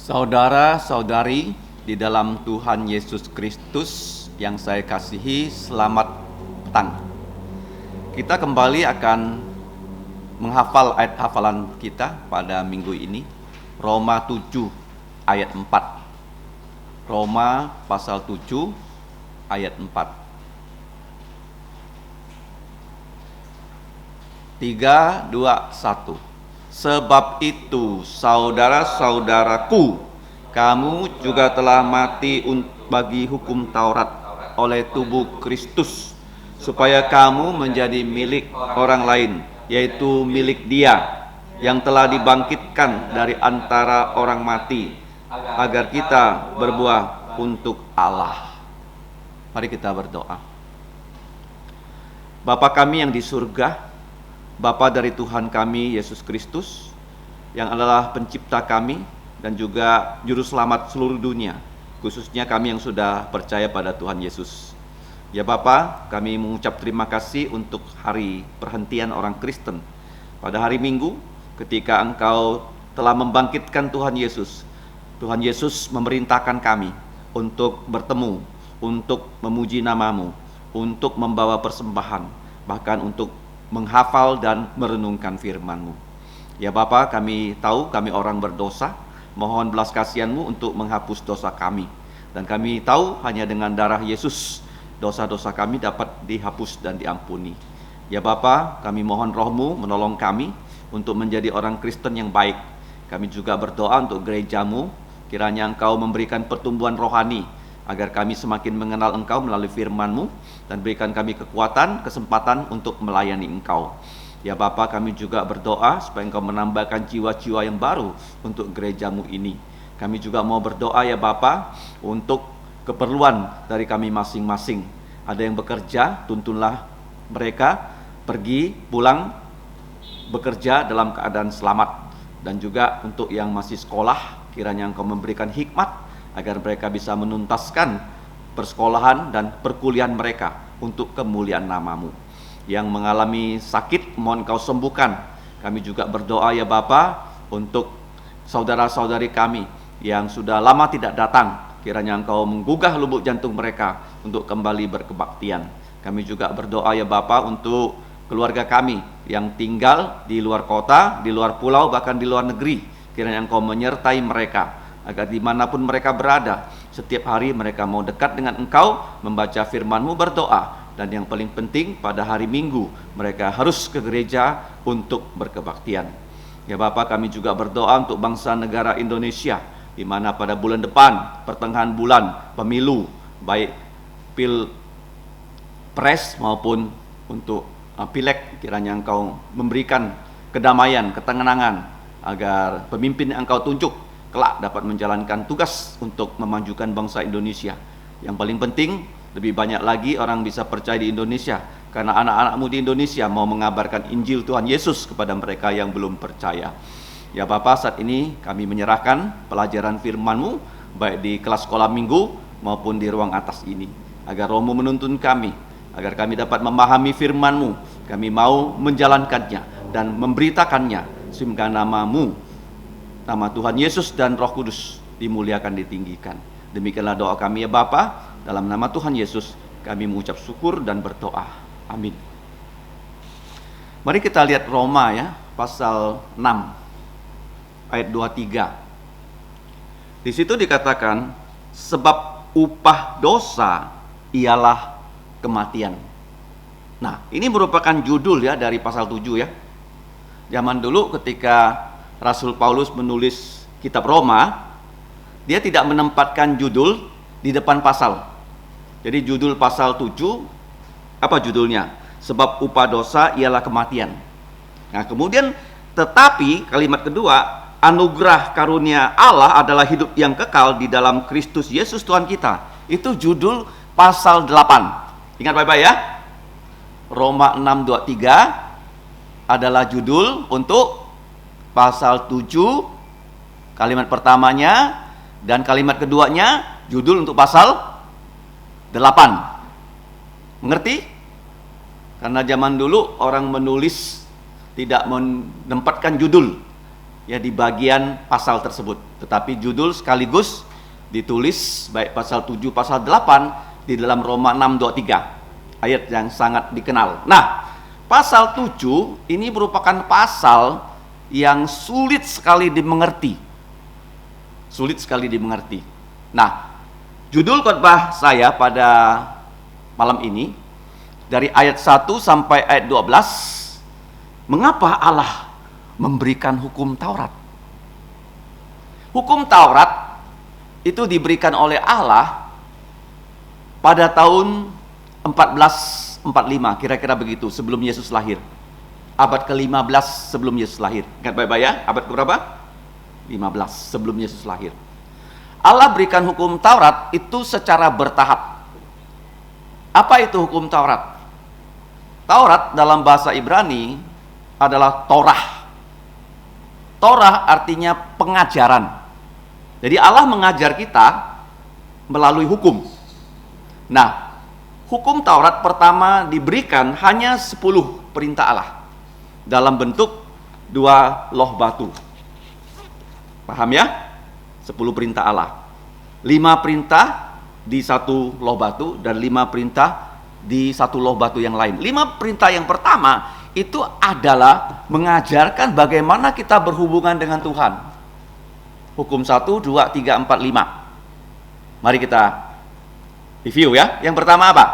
Saudara-saudari di dalam Tuhan Yesus Kristus yang saya kasihi, selamat petang. Kita kembali akan menghafal ayat hafalan kita pada minggu ini, Roma 7 ayat 4. Roma pasal 7 ayat 4. 3, 2, 1. Sebab itu, saudara-saudaraku, kamu juga telah mati bagi hukum Taurat oleh tubuh Kristus, supaya kamu menjadi milik orang lain, yaitu milik Dia yang telah dibangkitkan dari antara orang mati, agar kita berbuah untuk Allah. Mari kita berdoa. Bapa kami yang di surga, Bapa dari Tuhan kami Yesus Kristus, yang adalah pencipta kami dan juga juru selamat seluruh dunia, khususnya kami yang sudah percaya pada Tuhan Yesus. Ya Bapa, kami mengucap terima kasih untuk hari perhentian orang Kristen pada hari Minggu, ketika Engkau telah membangkitkan Tuhan Yesus. Tuhan Yesus memerintahkan kami untuk bertemu, untuk memuji nama-Mu, untuk membawa persembahan, bahkan untuk menghafal dan merenungkan firman-Mu. Ya Bapa, kami tahu kami orang berdosa, mohon belas kasihan-Mu untuk menghapus dosa kami. Dan kami tahu hanya dengan darah Yesus, dosa-dosa kami dapat dihapus dan diampuni. Ya Bapa, kami mohon Roh-Mu menolong kami untuk menjadi orang Kristen yang baik. Kami juga berdoa untuk gereja-Mu, kiranya Engkau memberikan pertumbuhan rohani, agar kami semakin mengenal Engkau melalui firman-Mu, dan berikan kami kekuatan, kesempatan untuk melayani Engkau. Ya Bapa, kami juga berdoa supaya Engkau menambahkan jiwa-jiwa yang baru untuk gereja-Mu ini. Kami juga mau berdoa ya Bapa, untuk keperluan dari kami masing-masing. Ada yang bekerja, tuntunlah mereka pergi, pulang, bekerja dalam keadaan selamat. Dan juga untuk yang masih sekolah, kiranya Engkau memberikan hikmat, agar mereka bisa menuntaskan persekolahan dan perkuliahan mereka untuk kemuliaan nama-Mu. Yang mengalami sakit, mohon Kau sembuhkan. Kami juga berdoa ya Bapa untuk saudara-saudari kami yang sudah lama tidak datang, kiranya Engkau menggugah lubuk jantung mereka untuk kembali berkebaktian. Kami juga berdoa ya Bapa untuk keluarga kami yang tinggal di luar kota, di luar pulau, bahkan di luar negeri. Kiranya Engkau menyertai mereka, agar dimanapun mereka berada, setiap hari mereka mau dekat dengan Engkau, membaca firman-Mu, berdoa. Dan yang paling penting, pada hari Minggu mereka harus ke gereja untuk berkebaktian. Ya Bapa, kami juga berdoa untuk bangsa negara Indonesia, di mana pada bulan depan, pertengahan bulan, pemilu, baik pilpres maupun untuk pileg, kiranya Engkau memberikan kedamaian, ketenangan, agar pemimpin yang Engkau tunjuk kelak dapat menjalankan tugas untuk memajukan bangsa Indonesia. Yang paling penting, lebih banyak lagi orang bisa percaya di Indonesia, karena anak-anak-Mu di Indonesia mau mengabarkan Injil Tuhan Yesus kepada mereka yang belum percaya. Ya Bapa, saat ini kami menyerahkan pelajaran firman-Mu, baik di kelas sekolah minggu maupun di ruang atas ini, agar Roh-Mu menuntun kami, agar kami dapat memahami firman-Mu. Kami mau menjalankannya dan memberitakannya, sehingga nama-Mu, nama Tuhan Yesus dan Roh Kudus dimuliakan, ditinggikan. Demikianlah doa kami ya Bapa, dalam nama Tuhan Yesus kami mengucap syukur dan berdoa. Amin. Mari kita lihat Roma ya, pasal 6 ayat 23. Di situ dikatakan, sebab upah dosa ialah kematian. Nah, ini merupakan judul ya dari pasal 7 ya. Zaman dulu ketika Rasul Paulus menulis kitab Roma, dia tidak menempatkan judul di depan pasal. Jadi judul pasal 7, apa judulnya? Sebab upah dosa ialah kematian. Nah kemudian, tetapi kalimat kedua, anugerah karunia Allah adalah hidup yang kekal di dalam Kristus Yesus Tuhan kita. Itu judul pasal 8. Ingat baik-baik ya. Roma 6:23 adalah judul untuk pasal 7, kalimat pertamanya, dan kalimat keduanya judul untuk pasal 8. Mengerti? Karena zaman dulu orang menulis tidak menempatkan judul. ya di bagian pasal tersebut. Tetapi judul sekaligus ditulis baik pasal 7, pasal 8 di dalam Roma 6:23, ayat yang sangat dikenal. Nah, pasal 7 ini merupakan pasal yang sulit sekali dimengerti. Sulit sekali dimengerti. Nah, judul khotbah saya pada malam ini dari ayat 1 sampai ayat 12, mengapa Allah memberikan hukum Taurat? Hukum Taurat itu diberikan oleh Allah pada tahun 1445, kira-kira begitu, sebelum Yesus lahir. Abad ke-15 sebelum Yesus lahir. Ingat baik-baik ya, abad ke-berapa? 15 sebelum Yesus lahir. Allah berikan hukum Taurat itu secara bertahap. Apa itu hukum Taurat? Taurat dalam bahasa Ibrani adalah Torah. Torah artinya pengajaran. Jadi Allah mengajar kita melalui hukum. Nah, hukum Taurat pertama diberikan hanya 10 perintah Allah dalam bentuk 2 loh batu. Paham ya? 10 perintah Allah. 5 perintah di 1 loh batu dan 5 perintah di 1 loh batu yang lain. 5 perintah yang pertama itu adalah mengajarkan bagaimana kita berhubungan dengan Tuhan. Hukum 1, 2, 3, 4, 5. Mari kita review ya. Yang pertama apa?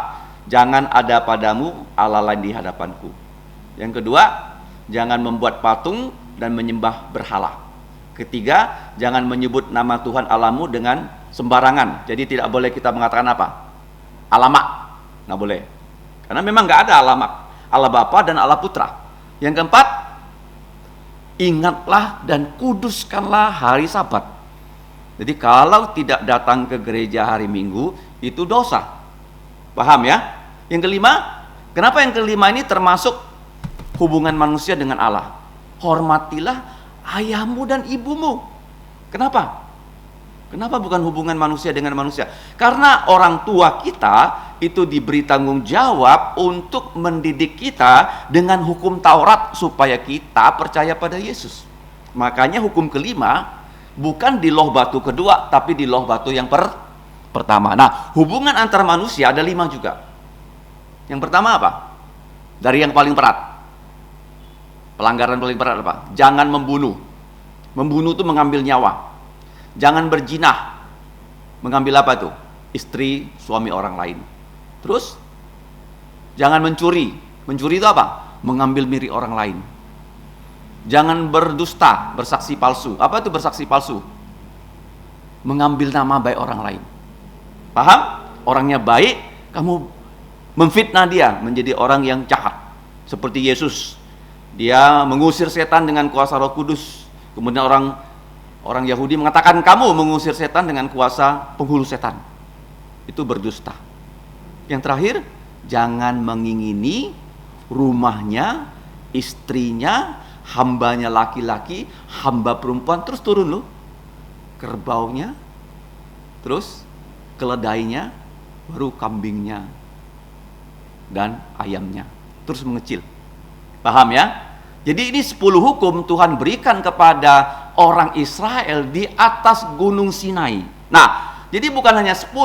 Jangan ada padamu Allah lain di hadapanku. Yang kedua, jangan membuat patung dan menyembah berhala. Ketiga, jangan menyebut nama Tuhan Allahmu dengan sembarangan. Jadi tidak boleh kita mengatakan apa? Alamak. Nggak boleh. Karena memang nggak ada alamak. Allah Bapa dan Allah Putra. Yang keempat, ingatlah dan kuduskanlah hari Sabat. Jadi kalau tidak datang ke gereja hari Minggu, itu dosa. Paham ya? Yang kelima, kenapa yang kelima ini termasuk hubungan manusia dengan Allah? Hormatilah ayahmu dan ibumu. Kenapa? Kenapa bukan hubungan manusia dengan manusia? Karena orang tua kita itu diberi tanggung jawab untuk mendidik kita dengan hukum Taurat supaya kita percaya pada Yesus. Makanya hukum kelima bukan di loh batu kedua, tapi di loh batu yang pertama. Nah, hubungan antar manusia ada 5 juga. Yang pertama apa? Dari yang paling berat. Pelanggaran paling berat apa? Jangan membunuh. Membunuh itu mengambil nyawa. Jangan berzinah. Mengambil apa itu? Istri, suami orang lain. Terus, jangan mencuri. Mencuri itu apa? Mengambil milik orang lain. Jangan berdusta, bersaksi palsu. Apa itu bersaksi palsu? Mengambil nama baik orang lain. Paham? Orangnya baik, kamu memfitnah dia menjadi orang yang jahat. Seperti Yesus. Dia mengusir setan dengan kuasa Roh Kudus. Kemudian orang Yahudi mengatakan kamu mengusir setan dengan kuasa penghulu setan. Itu berdusta. Yang terakhir, jangan mengingini rumahnya, istrinya, hambanya laki-laki, hamba perempuan, terus turun loh. Kerbaunya, terus keledainya, baru kambingnya dan ayamnya. Terus mengecil. Paham ya? Jadi ini 10 hukum Tuhan berikan kepada orang Israel di atas Gunung Sinai. Nah, jadi bukan hanya 10,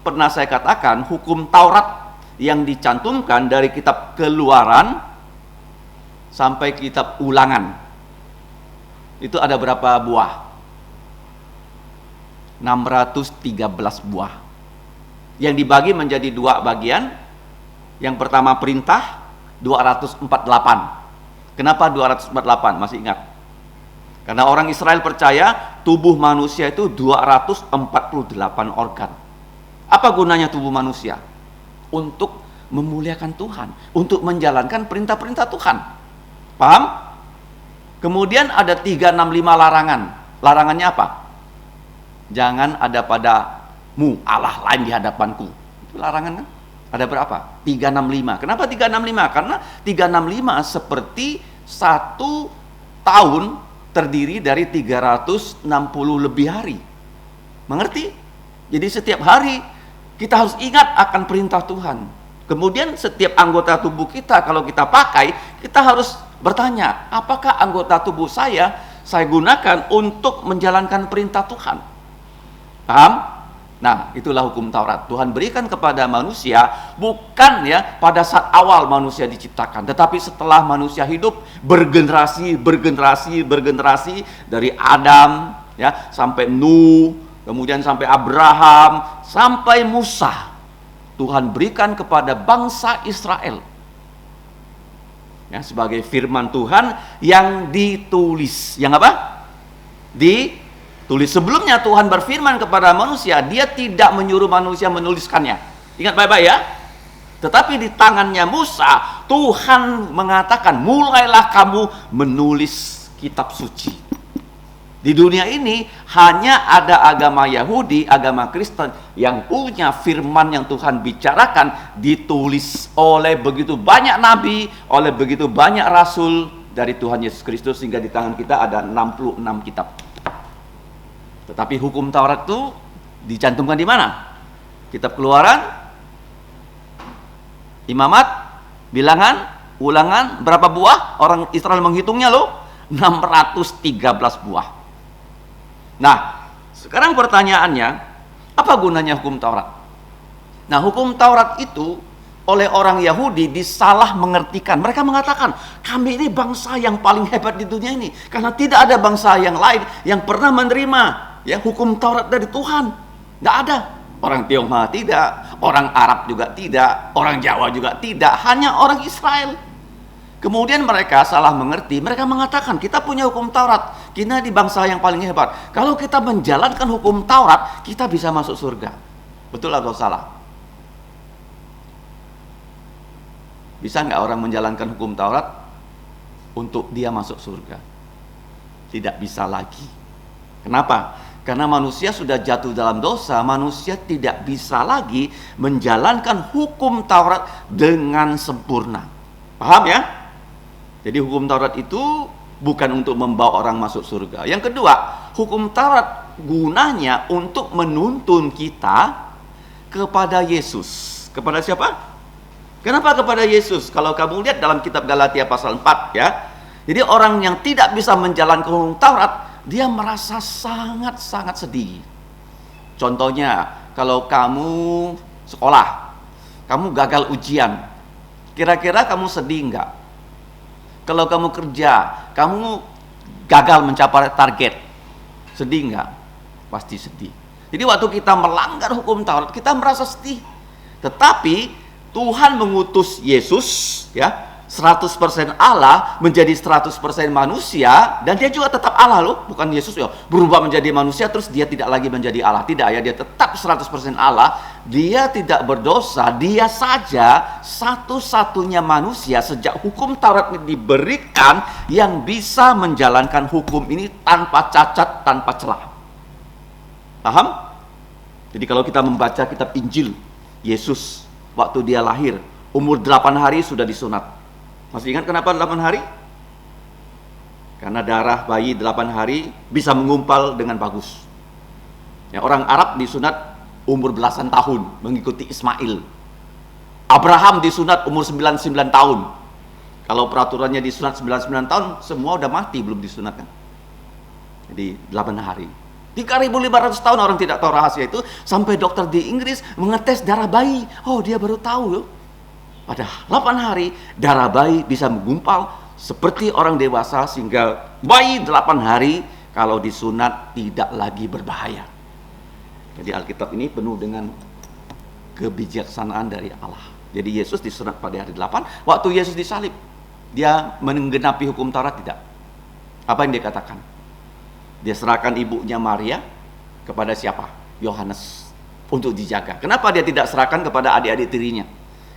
pernah saya katakan hukum Taurat yang dicantumkan dari kitab Keluaran sampai kitab Ulangan. Itu ada berapa buah? 613 buah. Yang dibagi menjadi 2 bagian. Yang pertama perintah 248. Kenapa 248? Masih ingat? Karena orang Israel percaya tubuh manusia itu 248 organ. Apa gunanya tubuh manusia? Untuk memuliakan Tuhan, untuk menjalankan perintah-perintah Tuhan. Paham? Kemudian ada 365 larangan. Larangannya apa? Jangan ada padamu Allah lain di hadapanku. Itu larangan kan? Ada berapa? 365. Kenapa 365? Karena 365 seperti 1 tahun terdiri dari 360 lebih hari. Mengerti? Jadi setiap hari kita harus ingat akan perintah Tuhan. Kemudian setiap anggota tubuh kita kalau kita pakai, kita harus bertanya, apakah anggota tubuh saya saya gunakan untuk menjalankan perintah Tuhan. Paham? Nah, itulah hukum Taurat. Tuhan berikan kepada manusia bukan ya pada saat awal manusia diciptakan, tetapi setelah manusia hidup bergenerasi dari Adam ya sampai Nuh, kemudian sampai Abraham, sampai Musa. Tuhan berikan kepada bangsa Israel ya sebagai firman Tuhan yang ditulis. Yang apa? Ditulis. Sebelumnya Tuhan berfirman kepada manusia, dia tidak menyuruh manusia menuliskannya. Ingat baik-baik ya. Tetapi di tangannya Musa, Tuhan mengatakan, mulailah kamu menulis kitab suci. Di dunia ini hanya ada agama Yahudi, agama Kristen yang punya firman yang Tuhan bicarakan ditulis oleh begitu banyak nabi, oleh begitu banyak rasul dari Tuhan Yesus Kristus, sehingga di tangan kita ada 66 kitab. Tetapi hukum Taurat itu dicantumkan di mana? Kitab Keluaran, Imamat, Bilangan, Ulangan, berapa buah? Orang Israel menghitungnya loh, 613 buah. Nah, sekarang pertanyaannya, apa gunanya hukum Taurat? Nah, hukum Taurat itu oleh orang Yahudi disalah mengertikan. Mereka mengatakan, kami ini bangsa yang paling hebat di dunia ini, karena tidak ada bangsa yang lain yang pernah menerima ya hukum Taurat dari Tuhan. Tidak ada. Orang Tionghoa tidak, orang Arab juga tidak, orang Jawa juga tidak, hanya orang Israel. Kemudian mereka salah mengerti, mereka mengatakan kita punya hukum Taurat, kita di bangsa yang paling hebat. Kalau kita menjalankan hukum Taurat, kita bisa masuk surga. Betul atau salah? Bisa nggak orang menjalankan hukum Taurat untuk dia masuk surga? Tidak bisa lagi. Kenapa? Karena manusia sudah jatuh dalam dosa, manusia tidak bisa lagi menjalankan hukum Taurat dengan sempurna. Paham ya? Jadi hukum Taurat itu bukan untuk membawa orang masuk surga. Yang kedua, hukum Taurat gunanya untuk menuntun kita kepada Yesus. Kepada siapa? Kenapa kepada Yesus? Kalau kamu lihat dalam kitab Galatia pasal 4 ya. Jadi orang yang tidak bisa menjalankan hukum Taurat, dia merasa sangat-sangat sedih. Contohnya, kalau kamu sekolah, kamu gagal ujian, kira-kira kamu sedih enggak? Kalau kamu kerja, kamu gagal mencapai target, sedih enggak? Pasti sedih. Jadi waktu kita melanggar hukum Taurat, kita merasa sedih. Tetapi Tuhan mengutus Yesus ya, 100% Allah menjadi 100% manusia, dan dia juga tetap Allah loh, bukan Yesus ya berubah menjadi manusia terus dia tidak lagi menjadi Allah. Tidak ya, dia tetap 100% Allah. Dia tidak berdosa, dia saja satu-satunya manusia sejak hukum Taurat ini diberikan yang bisa menjalankan hukum ini tanpa cacat, tanpa celah. Paham? Jadi kalau kita membaca kitab Injil, Yesus waktu dia lahir umur 8 hari sudah disunat. Masih ingat kenapa 8 hari? Karena darah bayi 8 hari bisa mengumpal dengan bagus. Ya, orang Arab disunat umur belasan tahun mengikuti Ismail. Abraham disunat umur 99 tahun. Kalau peraturannya disunat 99 tahun, semua udah mati belum disunatkan. Jadi 8 hari. 3.500 tahun orang tidak tahu rahasia itu, sampai dokter di Inggris mengetes darah bayi. Oh, dia baru tahu loh. Pada 8 hari darah bayi bisa menggumpal seperti orang dewasa, sehingga bayi 8 hari kalau disunat tidak lagi berbahaya. Jadi Alkitab ini penuh dengan kebijaksanaan dari Allah. Jadi Yesus disunat pada hari 8. Waktu Yesus disalib, dia menggenapi hukum Taurat tidak? Apa yang dia katakan? Dia serahkan ibunya Maria kepada siapa? Yohanes untuk dijaga. Kenapa dia tidak serahkan kepada adik-adik tirinya?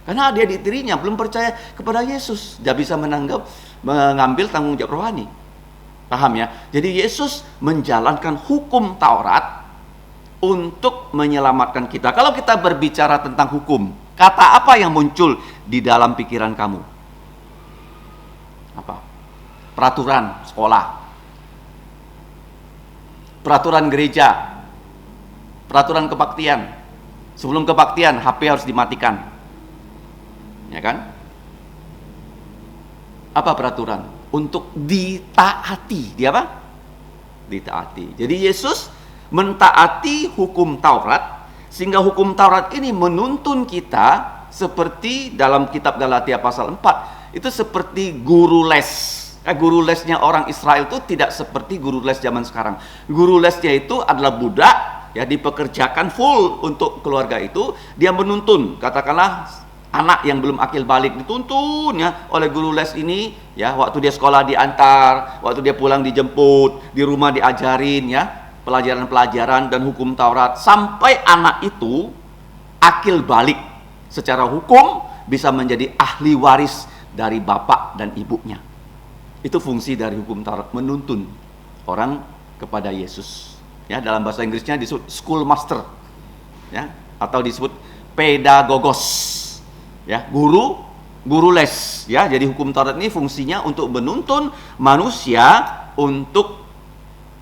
Karena adik-adik tirinya belum percaya kepada Yesus. Dia bisa mengambil tanggung jawab rohani. Paham ya? Jadi Yesus menjalankan hukum Taurat untuk menyelamatkan kita. Kalau kita berbicara tentang hukum, kata apa yang muncul di dalam pikiran kamu? Apa? Peraturan sekolah, peraturan gereja, peraturan kebaktian. Sebelum kebaktian, HP harus dimatikan. Ya kan? Apa peraturan? Untuk ditaati. Dia apa? ditaati. Jadi Yesus mentaati hukum Taurat, sehingga hukum Taurat ini menuntun kita seperti dalam kitab Galatia pasal 4, itu seperti guru les. Guru lesnya orang Israel itu tidak seperti guru les zaman sekarang. Guru lesnya itu adalah budak, ya, dipekerjakan full untuk keluarga itu. Dia menuntun, katakanlah anak yang belum akil balik dituntun ya oleh guru les ini, ya, waktu dia sekolah diantar, waktu dia pulang dijemput, di rumah diajarin ya pelajaran-pelajaran dan hukum Taurat, sampai anak itu akil balik secara hukum, bisa menjadi ahli waris dari bapak dan ibunya. Itu fungsi dari hukum Taurat, menuntun orang kepada Yesus. Ya, dalam bahasa Inggrisnya disebut schoolmaster, ya, atau disebut pedagogos, ya, guru les. Ya, jadi hukum Taurat ini fungsinya untuk menuntun manusia untuk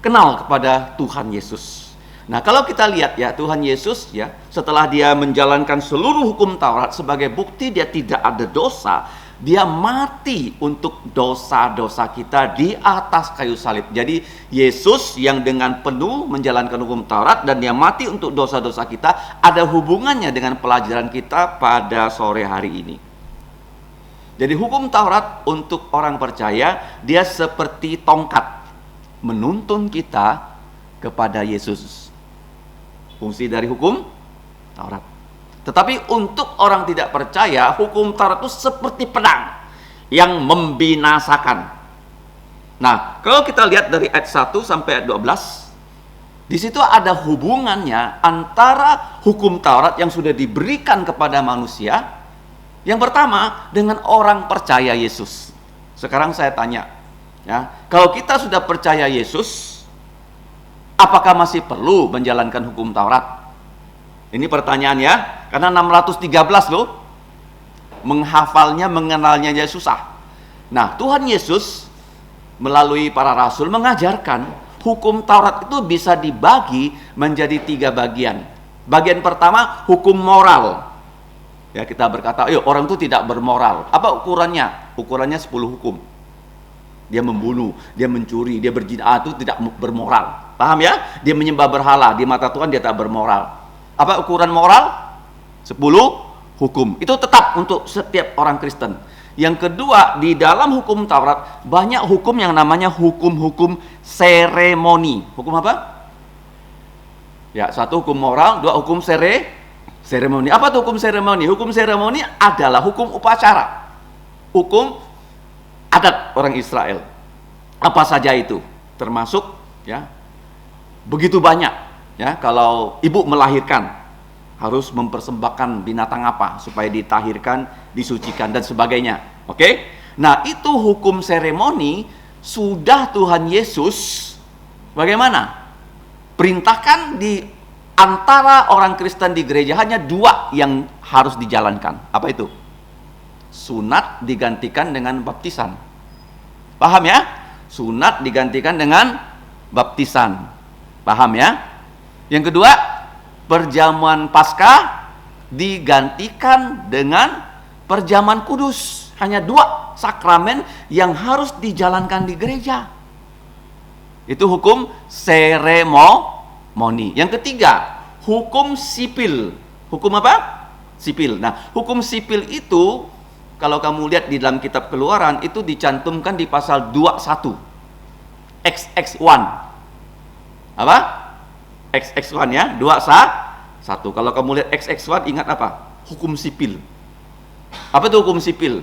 kenal kepada Tuhan Yesus. Nah, kalau kita lihat ya, Tuhan Yesus ya, setelah dia menjalankan seluruh hukum Taurat sebagai bukti dia tidak ada dosa, dia mati untuk dosa-dosa kita di atas kayu salib. Jadi Yesus yang dengan penuh menjalankan hukum Taurat dan dia mati untuk dosa-dosa kita, ada hubungannya dengan pelajaran kita pada sore hari ini. Jadi hukum Taurat untuk orang percaya, dia seperti tongkat menuntun kita kepada Yesus. Fungsi dari hukum Taurat. Tetapi untuk orang tidak percaya, hukum Taurat itu seperti pedang yang membinasakan. Nah, kalau kita lihat dari ayat 1 sampai ayat 12, di situ ada hubungannya antara hukum Taurat yang sudah diberikan kepada manusia, yang pertama dengan orang percaya Yesus. Sekarang saya tanya, ya, kalau kita sudah percaya Yesus, apakah masih perlu menjalankan hukum Taurat? Ini pertanyaan ya, karena 613 loh. Menghafalnya, mengenalnya aja susah. Nah, Tuhan Yesus melalui para rasul mengajarkan hukum Taurat itu bisa dibagi menjadi 3 bagian. Bagian pertama, hukum moral. Ya, kita berkata, orang itu tidak bermoral. Apa ukurannya? Ukurannya 10 hukum. Dia membunuh, dia mencuri, dia berzina, itu tidak bermoral. Paham ya? Dia menyembah berhala, di mata Tuhan dia tak bermoral. Apa ukuran moral? 10 hukum. Itu tetap untuk setiap orang Kristen. Yang kedua, di dalam hukum Taurat banyak hukum yang namanya hukum-hukum seremoni. Hukum apa? Ya, 1 hukum moral, 2 hukum seremoni. Apa itu hukum seremoni? Hukum seremoni adalah hukum upacara, hukum adat orang Israel. Apa saja itu? Termasuk ya begitu banyak. Ya, kalau ibu melahirkan harus mempersembahkan binatang apa supaya ditahirkan, disucikan dan sebagainya. Oke? Nah, itu hukum seremoni sudah Tuhan Yesus bagaimana? Perintahkan di antara orang Kristen di gereja hanya 2 yang harus dijalankan. Apa itu? Sunat digantikan dengan baptisan. Paham ya? Sunat digantikan dengan baptisan. Paham ya? Yang kedua, perjamuan Paskah digantikan dengan perjamuan kudus. Hanya 2 sakramen yang harus dijalankan di gereja. Itu hukum seremoni. Yang ketiga, hukum sipil. Hukum apa? Sipil. Nah, hukum sipil itu kalau kamu lihat di dalam kitab Keluaran itu dicantumkan di pasal 21. XX1. Apa? XX1 ya, 21. Kalau kamu lihat XX1 ingat apa? Hukum sipil. Apa itu hukum sipil?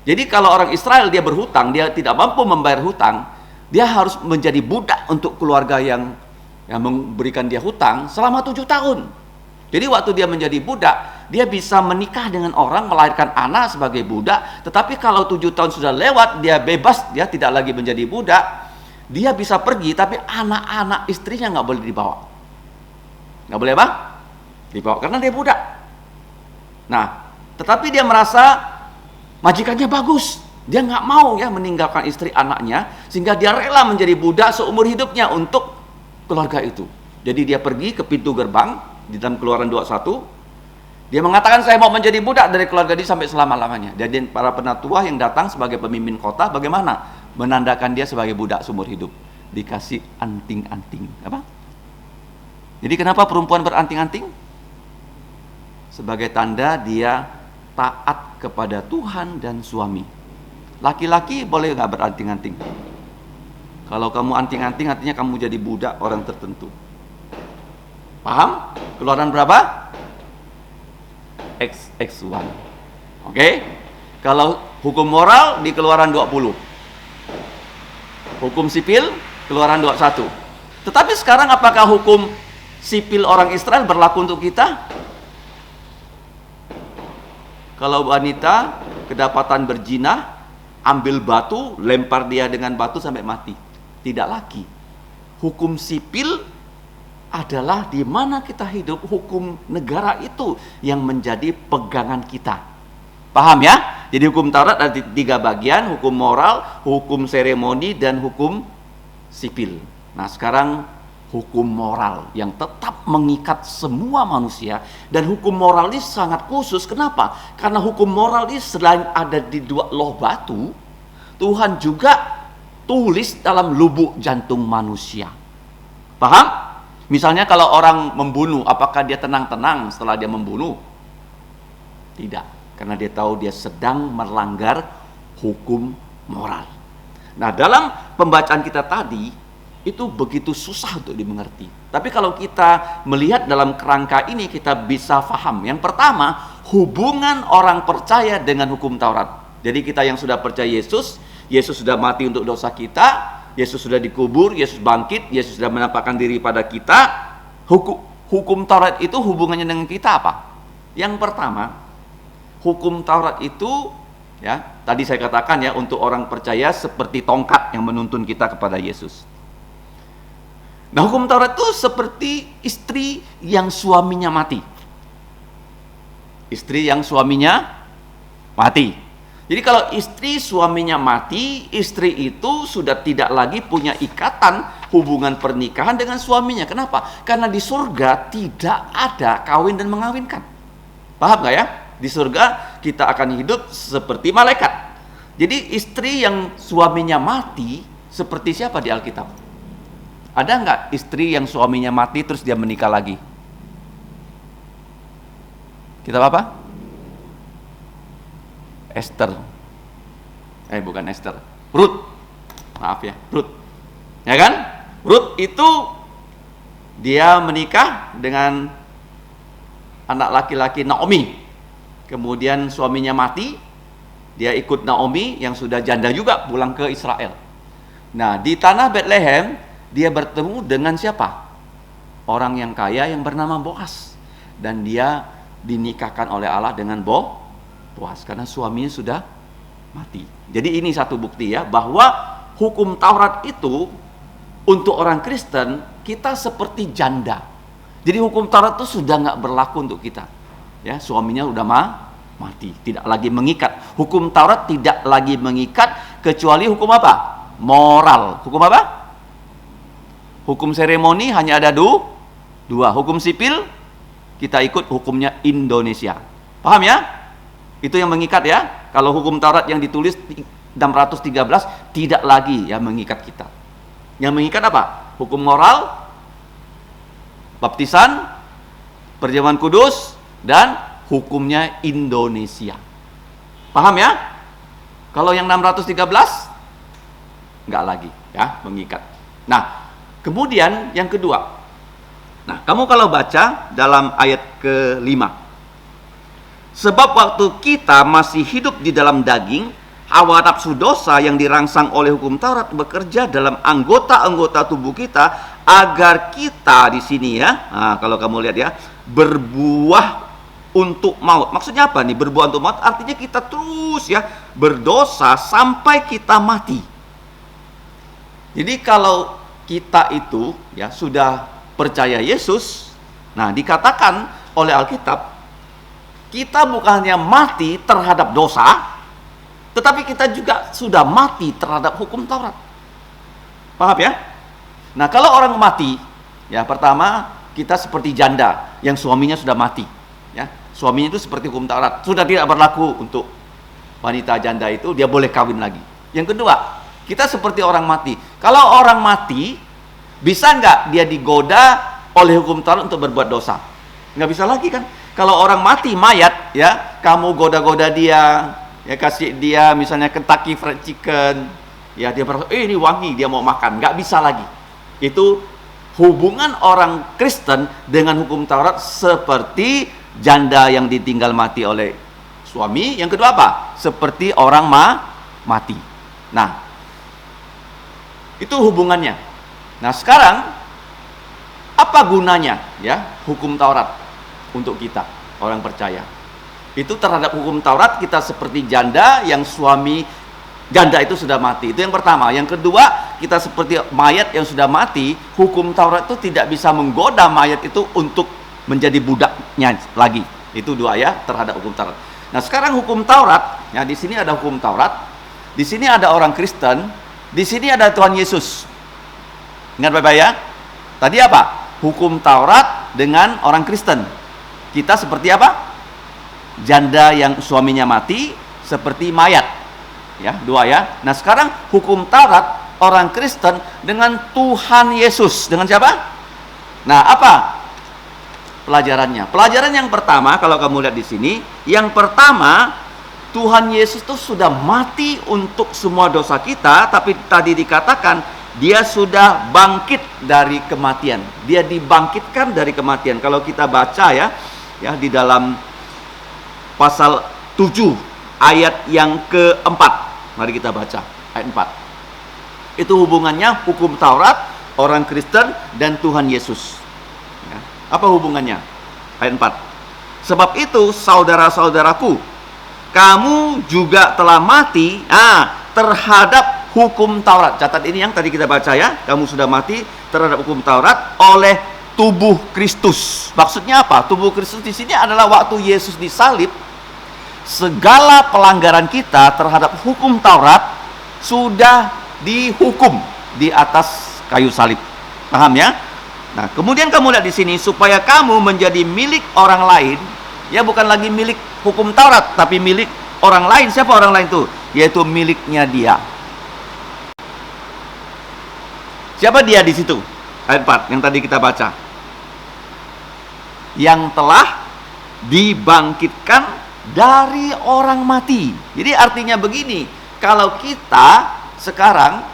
Jadi kalau orang Israel dia berhutang, dia tidak mampu membayar hutang, dia harus menjadi budak untuk keluarga yang memberikan dia hutang selama 7 tahun. Jadi waktu dia menjadi budak, dia bisa menikah dengan orang, melahirkan anak sebagai budak, tetapi kalau 7 tahun sudah lewat, dia bebas, dia tidak lagi menjadi budak, dia bisa pergi, tapi anak-anak istrinya nggak boleh dibawa. Nggak boleh apa? Dibawa, karena dia budak. Nah, tetapi dia merasa majikannya bagus, dia nggak mau ya meninggalkan istri anaknya, sehingga dia rela menjadi budak seumur hidupnya untuk keluarga itu. Jadi dia pergi ke pintu gerbang di dalam Keluaran 21. Dia mengatakan, saya mau menjadi budak dari keluarga dia sampai selama-lamanya. Jadi para penatua yang datang sebagai pemimpin kota bagaimana menandakan dia sebagai budak seumur hidup? dikasih anting-anting. Apa? Jadi kenapa perempuan beranting-anting? Sebagai tanda dia taat kepada Tuhan dan suami. Laki-laki boleh nggak beranting-anting? Kalau kamu anting-anting artinya kamu jadi budak orang tertentu. Paham? Keluaran berapa? XX1. Oke? Kalau hukum moral di Keluaran 20. Hukum sipil Keluaran 21. Tetapi sekarang apakah hukum sipil orang Israel berlaku untuk kita? Kalau wanita kedapatan berzina, ambil batu, lempar dia dengan batu sampai mati. Tidak lagi. Hukum sipil adalah di mana kita hidup, hukum negara itu yang menjadi pegangan kita. Paham ya? Jadi hukum Taurat ada 3 bagian, hukum moral, hukum seremoni, dan hukum sipil. Nah sekarang hukum moral yang tetap mengikat semua manusia, dan hukum moral ini sangat khusus. Kenapa? Karena hukum moral ini selain ada di 2 loh batu, Tuhan juga tulis dalam lubuk jantung manusia. Paham? Misalnya kalau orang membunuh, apakah dia tenang-tenang setelah dia membunuh? Tidak, karena dia tahu dia sedang melanggar hukum moral. Nah dalam pembacaan kita tadi itu begitu susah untuk dimengerti. Tapi kalau kita melihat dalam kerangka ini, kita bisa paham. Yang pertama, hubungan orang percaya dengan hukum Taurat. Jadi kita yang sudah percaya Yesus, Yesus sudah mati untuk dosa kita, Yesus sudah dikubur, Yesus bangkit, Yesus sudah menampakkan diri pada kita. Hukum Taurat itu hubungannya dengan kita apa? Yang pertama, hukum Taurat itu, ya, tadi saya katakan ya, untuk orang percaya seperti tongkat yang menuntun kita kepada Yesus. Nah, hukum Taurat itu seperti istri yang suaminya mati. Istri yang suaminya mati. Jadi kalau istri suaminya mati, istri itu sudah tidak lagi punya ikatan hubungan pernikahan dengan suaminya. Kenapa? Karena di surga tidak ada kawin dan mengawinkan. Paham nggak ya? Di surga kita akan hidup seperti malaikat. Jadi istri yang suaminya mati seperti siapa di Alkitab? Ada nggak istri yang suaminya mati terus dia menikah lagi? Kitab apa? Esther. Bukan Esther. Rut. Maaf ya, Rut. Ya kan? Rut itu dia menikah dengan anak laki-laki Naomi. Kemudian suaminya mati, dia ikut Naomi yang sudah janda juga pulang ke Israel. Nah, di tanah Bethlehem dia bertemu dengan siapa? Orang yang kaya yang bernama Boas. Dan dia dinikahkan oleh Allah dengan Boas karena suaminya sudah mati. Jadi ini satu bukti ya, bahwa hukum Taurat itu untuk orang Kristen, kita seperti janda. Jadi hukum Taurat itu sudah nggak berlaku untuk kita. Ya, suaminya udah mati, tidak lagi mengikat. Hukum Taurat tidak lagi mengikat kecuali hukum apa? Moral. Hukum apa? Hukum seremoni hanya ada 2. Hukum sipil kita ikut hukumnya Indonesia. Paham ya? Itu yang mengikat ya. Kalau hukum Taurat yang ditulis 613 tidak lagi ya mengikat kita. Yang mengikat apa? Hukum moral, baptisan, perjamuan kudus, dan hukumnya Indonesia. Paham ya? Kalau yang 613 enggak lagi ya mengikat. Nah, kemudian yang kedua. Nah, kamu kalau baca dalam ayat ke-5. Sebab waktu kita masih hidup di dalam daging, hawa nafsu dosa yang dirangsang oleh hukum Taurat bekerja dalam anggota-anggota tubuh kita agar kita di sini ya. Nah, kalau kamu lihat ya, berbuah untuk maut. Maksudnya apa nih? Berbuah untuk maut artinya kita terus ya berdosa sampai kita mati. Jadi kalau kita itu ya sudah percaya Yesus, nah dikatakan oleh Alkitab, kita bukan hanya mati terhadap dosa, tetapi kita juga sudah mati terhadap hukum Taurat. Paham ya? Nah kalau orang mati, ya pertama kita seperti janda yang suaminya sudah mati. Ya, suaminya itu seperti hukum Taurat, sudah tidak berlaku untuk wanita janda itu, dia boleh kawin lagi. Yang kedua, kita seperti orang mati. Kalau orang mati, bisa nggak dia digoda oleh hukum Taurat untuk berbuat dosa? Nggak bisa lagi kan? Kalau orang mati, mayat, ya, kamu goda-goda dia, ya, kasih dia misalnya Kentucky Fried Chicken, ya, dia merasa, ini wangi, dia mau makan. Nggak bisa lagi. Itu hubungan orang Kristen dengan hukum Taurat seperti janda yang ditinggal mati oleh suami. Yang kedua apa? Seperti orang mati. Nah, itu hubungannya. Nah, sekarang apa gunanya, ya, hukum Taurat untuk kita orang percaya? Itu terhadap hukum Taurat kita seperti janda yang suami janda itu sudah mati. Itu yang pertama. Yang kedua, kita seperti mayat yang sudah mati. Hukum Taurat itu tidak bisa menggoda mayat itu untuk menjadi budaknya lagi. Itu dua, ya, terhadap hukum Taurat. Nah, sekarang hukum Taurat, ya, di sini ada hukum Taurat, di sini ada orang Kristen, di sini ada Tuhan Yesus. Ingat baik-baik, ya. Tadi apa? Hukum Taurat dengan orang Kristen. Kita seperti apa? Janda yang suaminya mati, seperti mayat. Ya, dua, ya. Nah, sekarang hukum Taurat orang Kristen dengan Tuhan Yesus. Dengan siapa? Nah, apa pelajarannya? Pelajaran yang pertama, kalau kamu lihat di sini, yang pertama, Tuhan Yesus itu sudah mati untuk semua dosa kita, tapi tadi dikatakan dia sudah bangkit dari kematian. Dia dibangkitkan dari kematian. Kalau kita baca, ya, di dalam pasal 7 ayat yang keempat. Mari kita baca ayat 4. Itu hubungannya hukum Taurat, orang Kristen, dan Tuhan Yesus. Ya. Apa hubungannya? Ayat 4. Sebab itu, saudara-saudaraku, kamu juga telah mati terhadap hukum Taurat. Catat ini yang tadi kita baca, ya. Kamu sudah mati terhadap hukum Taurat oleh tubuh Kristus. Maksudnya apa? Tubuh Kristus di sini adalah waktu Yesus disalib, segala pelanggaran kita terhadap hukum Taurat sudah dihukum di atas kayu salib. Paham, ya? Nah, kemudian kamu lihat di sini, supaya kamu menjadi milik orang lain, ya, bukan lagi milik hukum Taurat, tapi milik orang lain. Siapa orang lain itu? Yaitu miliknya dia. Siapa dia di situ? Ayat 4 yang tadi kita baca. Yang telah dibangkitkan dari orang mati. Jadi artinya begini, kalau kita sekarang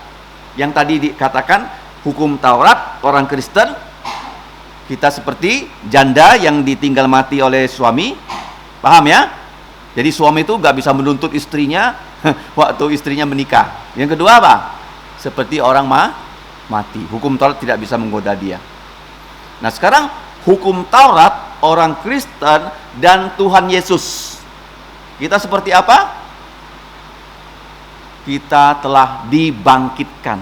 yang tadi dikatakan hukum Taurat orang Kristen, kita seperti janda yang ditinggal mati oleh suami. Paham, ya? Jadi suami itu gak bisa menuntut istrinya waktu istrinya menikah. Yang kedua apa? Seperti orang mati. Hukum Taurat tidak bisa menggoda dia. Nah, sekarang hukum Taurat orang Kristen dan Tuhan Yesus. Kita seperti apa? Kita telah dibangkitkan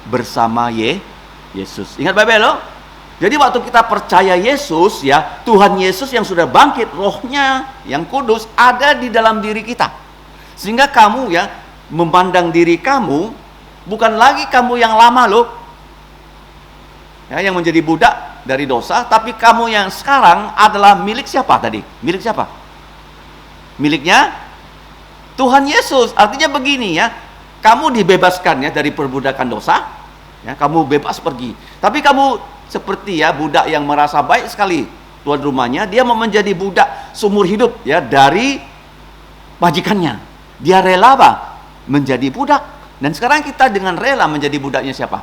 bersama Yesus. Ingat baik-baik loh. Jadi waktu kita percaya Yesus, ya, Tuhan Yesus yang sudah bangkit, rohnya yang kudus ada di dalam diri kita. Sehingga kamu, ya, memandang diri kamu bukan lagi kamu yang lama loh, ya, yang menjadi budak dari dosa, tapi kamu yang sekarang adalah milik siapa tadi? Milik siapa? Miliknya Tuhan Yesus. Artinya begini, ya, kamu dibebaskan, ya, dari perbudakan dosa, ya, kamu bebas pergi. Tapi kamu seperti, ya, budak yang merasa baik sekali tuan rumahnya, dia mau menjadi budak seumur hidup, ya, dari majikannya. Dia rela apa? Menjadi budak. Dan sekarang kita dengan rela menjadi budaknya siapa?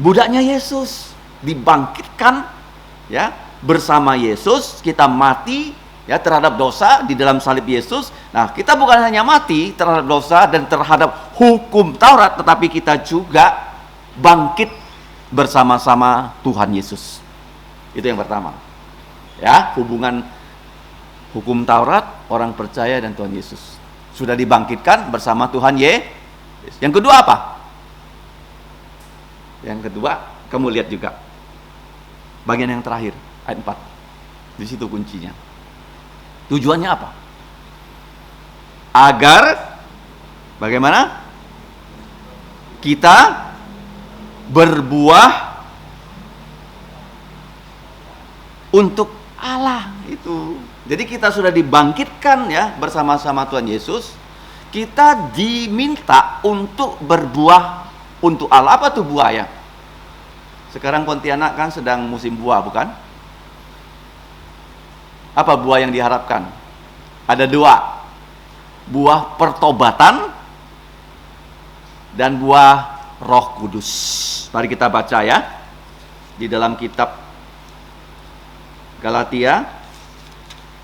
Budaknya Yesus. Dibangkitkan, ya, bersama Yesus. Kita mati, ya, terhadap dosa di dalam salib Yesus. Nah, kita bukan hanya mati terhadap dosa dan terhadap hukum Taurat, tetapi kita juga bangkit bersama-sama Tuhan Yesus. Itu yang pertama, ya, hubungan hukum Taurat, orang percaya, dan Tuhan Yesus sudah dibangkitkan bersama Tuhan Yesus. Yang kedua apa? Yang kedua, kamu lihat juga bagian yang terakhir, ayat 4. Di situ kuncinya. Tujuannya apa? Agar bagaimana? Kita berbuah untuk Allah itu. Jadi kita sudah dibangkitkan, ya, bersama-sama Tuhan Yesus. Kita diminta untuk berbuah untuk Allah. Apa tuh buah ya? Sekarang Pontianak kan sedang musim buah, bukan? Apa buah yang diharapkan? Ada 2. Buah pertobatan dan buah Roh Kudus. Mari kita baca ya. Di dalam kitab Galatia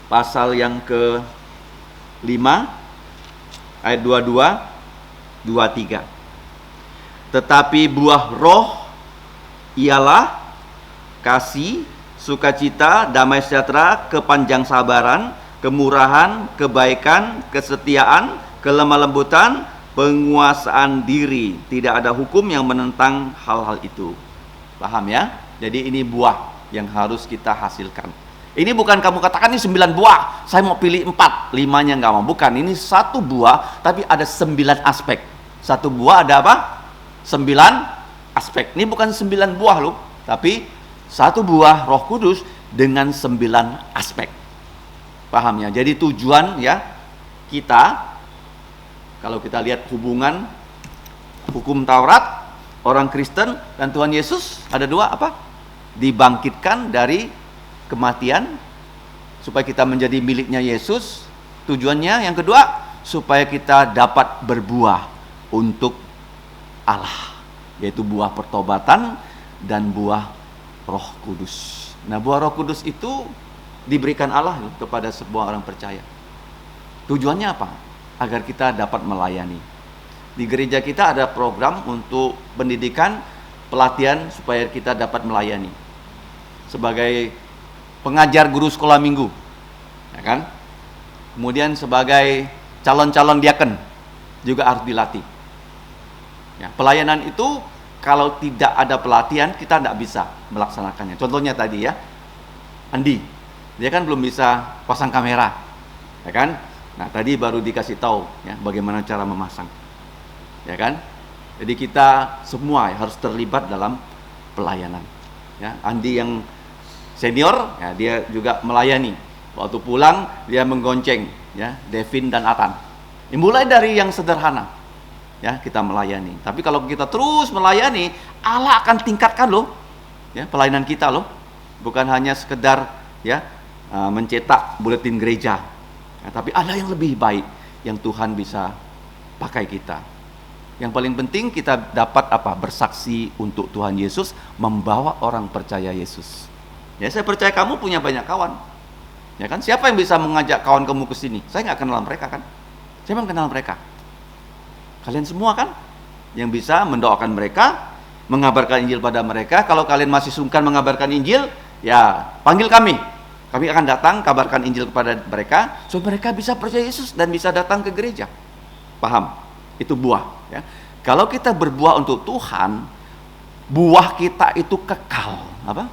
pasal yang ke-5 ayat 22 23. Tetapi buah roh ialah kasih, sukacita, damai sejahtera, kepanjang sabaran, kemurahan, kebaikan, kesetiaan, kelemah lembutan, penguasaan diri. Tidak ada hukum yang menentang hal-hal itu. Paham ya? Jadi ini buah yang harus kita hasilkan. Ini bukan kamu katakan ini 9 buah, saya mau pilih 4, 5-nya nggak mau. Bukan, ini 1 buah, tapi ada 9 aspek. 1 buah ada apa? 9 aspek. Ini bukan 9 buah loh, tapi 1 buah Roh Kudus dengan 9 aspek. Paham ya? Jadi tujuan ya kita, kalau kita lihat hubungan hukum Taurat, orang Kristen dan Tuhan Yesus, ada 2 apa? Dibangkitkan dari kematian supaya kita menjadi miliknya Yesus. Tujuannya yang kedua, supaya kita dapat berbuah untuk Allah, yaitu buah pertobatan dan buah Roh Kudus. Nah, buah Roh Kudus itu diberikan Allah kepada sebuah orang percaya. Tujuannya apa? Agar kita dapat melayani. Di gereja kita ada program untuk pendidikan, pelatihan supaya kita dapat melayani. Sebagai pengajar guru sekolah minggu, ya kan? Kemudian sebagai calon-calon diaken juga harus dilatih. Ya, pelayanan itu kalau tidak ada pelatihan kita tidak bisa melaksanakannya. Contohnya tadi ya, Andi, dia kan belum bisa pasang kamera, ya kan? Nah, tadi baru dikasih tahu ya bagaimana cara memasang, ya kan? Jadi kita semua harus terlibat dalam pelayanan. Ya, Andi yang senior, ya, dia juga melayani. Waktu pulang dia menggonceng, ya, Devin dan Atan. Mulai dari yang sederhana, ya, kita melayani. Tapi kalau kita terus melayani, Allah akan tingkatkan loh, ya, pelayanan kita loh. Bukan hanya sekedar ya mencetak buletin gereja, ya, tapi ada yang lebih baik yang Tuhan bisa pakai kita. Yang paling penting kita dapat apa? Bersaksi untuk Tuhan Yesus, membawa orang percaya Yesus. Ya, saya percaya kamu punya banyak kawan, ya kan? Siapa yang bisa mengajak kawan kamu ke sini? Saya nggak kenal mereka kan? Siapa yang kenal mereka? Kalian semua kan? Yang bisa mendoakan mereka, mengabarkan Injil pada mereka. Kalau kalian masih sungkan mengabarkan Injil, ya panggil kami. Kami akan datang, kabarkan Injil kepada mereka, supaya mereka bisa percaya Yesus dan bisa datang ke gereja. Paham? Itu buah. Ya. Kalau kita berbuah untuk Tuhan, buah kita itu kekal. Apa?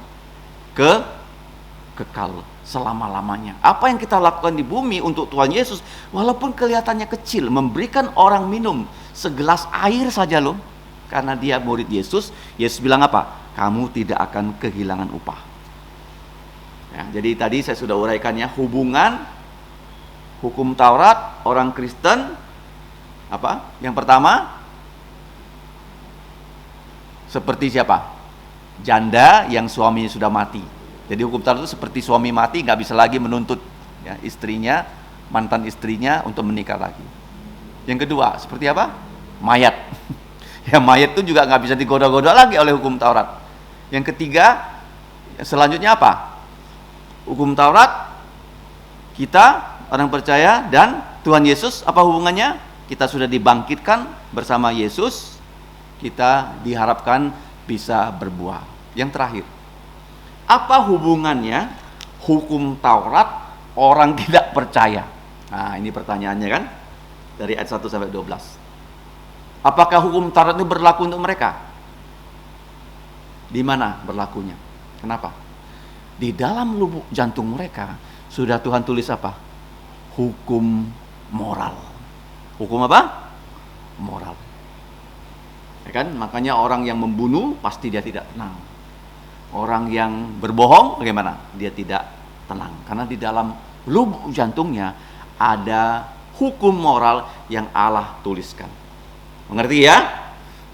Kekal selama-lamanya. Apa yang kita lakukan di bumi untuk Tuhan Yesus, walaupun kelihatannya kecil, memberikan orang minum segelas air saja loh, karena dia murid Yesus. Yesus bilang apa? Kamu tidak akan kehilangan upah. Ya, jadi tadi saya sudah uraikannya, hubungan hukum Taurat, orang Kristen, apa? Yang pertama, seperti siapa? Janda yang suaminya sudah mati. Jadi hukum Taurat itu seperti suami mati, nggak bisa lagi menuntut ya, istrinya, mantan istrinya untuk menikah lagi. Yang kedua, seperti apa? Mayat. Ya, mayat itu juga nggak bisa digoda-goda lagi oleh hukum Taurat. Yang ketiga, selanjutnya apa? Hukum Taurat, kita orang percaya dan Tuhan Yesus, apa hubungannya? Kita sudah dibangkitkan bersama Yesus, kita diharapkan bisa berbuah. Yang terakhir, apa hubungannya hukum Taurat orang tidak percaya? Nah, ini pertanyaannya kan, dari ayat 1 sampai 12. Apakah hukum Taurat itu berlaku untuk mereka? Di mana berlakunya? Kenapa? Di dalam lubuk jantung mereka sudah Tuhan tulis apa? Hukum moral. Hukum apa? Moral. Ya kan? Makanya orang yang membunuh pasti dia tidak tenang. Orang yang berbohong bagaimana? Dia tidak tenang. Karena di dalam lubuk jantungnya ada hukum moral yang Allah tuliskan. Mengerti ya?